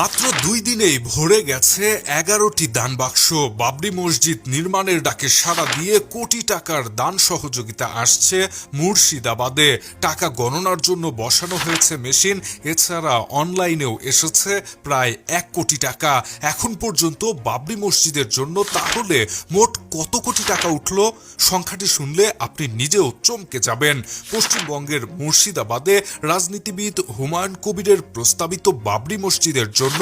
মাত্র 2 দিনেই ভরে গেছে 11টি দান বাক্স। বাবরি মসজিদ নির্মাণের ডাকে সাড়া দিয়ে কোটি টাকার দান সহযোগিতা আসছে মুর্শিদাবাদে। টাকা গণনার জন্য বসানো হয়েছে মেশিন। এছাড়া অনলাইনেও এসেছে প্রায় 1 কোটি টাকা। এখন পর্যন্ত বাবরি মসজিদের জন্য তাহলে মোট কত কোটি টাকা উঠল? সংখ্যাটি শুনলে আপনি নিজেও চমকে যাবেন। পশ্চিমবঙ্গের মুর্শিদাবাদে রাজনীতিবিদ হুমায়ুন কবিরের প্রস্তাবিত বাবরি মসজিদের জন্য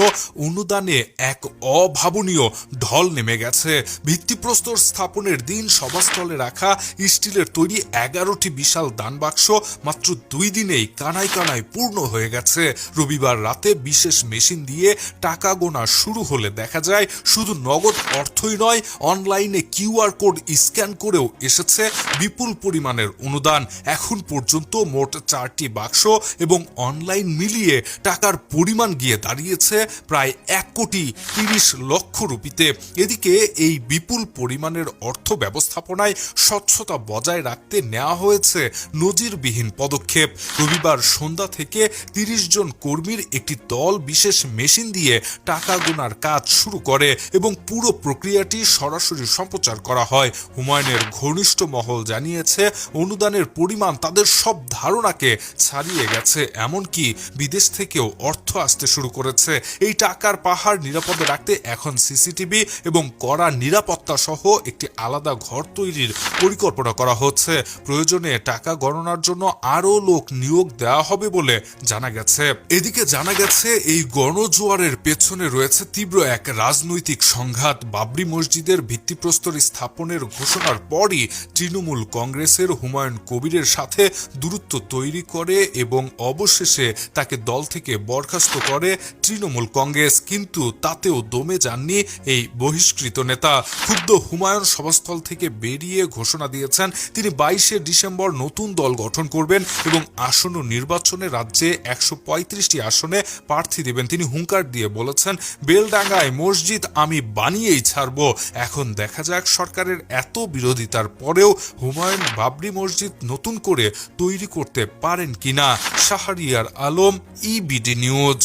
অনুদানে এক অভাবনীয় ঢল নেমে গেছে। ভিত্তিপ্রস্তর স্থাপনের দিন সভাস্থলে রাখা স্টিলের তৈরি 11টি বিশাল দান বাক্স মাত্র 2 দিনেই কানায় কানায় পূর্ণ হয়ে গেছে। রবিবার রাতে বিশেষ মেশিন দিয়ে টাকা গোনা শুরু হলে দেখা যায় শুধু নগদ অর্থই নয়, অনলাইনে কিউআর কোড স্ক্যান করেও এসেছে বিপুল পরিমাণের অনুদান। এখন পর্যন্ত মোট 4টি বাক্স এবং অনলাইন মিলিয়ে টাকার পরিমাণ গিয়ে দাঁড়িয়েছে প্রায় 1,30,00,000 রুপিতে। এদিকে এই বিপুল পরিমাণের অর্থ ব্যবস্থাপনায় স্বচ্ছতা বজায় রাখতে নেওয়া হয়েছে নজিরবিহীন পদক্ষেপ। রবিবার সন্ধ্যা থেকে 30 জন কর্মীর একটি দল বিশেষ মেশিন দিয়ে টাকা গোনার কাজ শুরু করে এবং পুরো প্রক্রিয়াটি সরাসরি সম্প্রচার করা হয়। হুমায়ুনের ঘনিষ্ঠ মহল জানিয়েছে অনুদানের পরিমাণ তাদের সব ধারণাকে ছাড়িয়ে গেছে, এমনকি বিদেশ থেকেও অর্থ আসতে শুরু করেছে। এই টাকার পাহাড় নিরাপদে রাখতে এখন সিসিটিভি এবং কড়া নিরাপত্তা সহ একটি আলাদা ঘর তৈরির পরিকল্পনা করা হচ্ছে। প্রয়োজনে টাকা গণনার জন্য আরও লোক নিয়োগ দেওয়া হবে বলে জানা গেছে। এদিকে জানা গেছে এই গণজোয়ারের পেছনে রয়েছে তীব্র এক রাজনৈতিক সংঘাত। বাবরি মসজিদের ভিত্তিপ্রস্তর স্থাপনের ঘোষণার পরই তৃণমূল কংগ্রেসের হুমায়ুন কবিরের সাথে দূরত্ব তৈরি করে এবং অবশেষে তাকে দল থেকে বরখাস্ত করে তৃণমূল কংগ্রেস। কিন্তু তাতেও দমে যাননি এই বহিষ্কৃত নেতা। ক্ষুব্ধ হুমায়ুন সভাস্থল থেকে বেরিয়ে ঘোষণা দিয়েছেন তিনি 22শে ডিসেম্বর নতুন দল গঠন করবেন এবং আসন্ন নির্বাচনে রাজ্যে 135টি আসনে প্রার্থী দেবেন। তিনি হুঙ্কার দিয়ে বলেছেন, বেলডাঙ্গায় মসজিদ আমি বানিয়েই ছাড়ব। এখন দেখা যাক সরকারের এত বিরোধিতার পরেও হুমায়ুন বাবরি মসজিদ নতুন করে তৈরি করতে পারেন কিনা। Shahriar Alam, EBD news.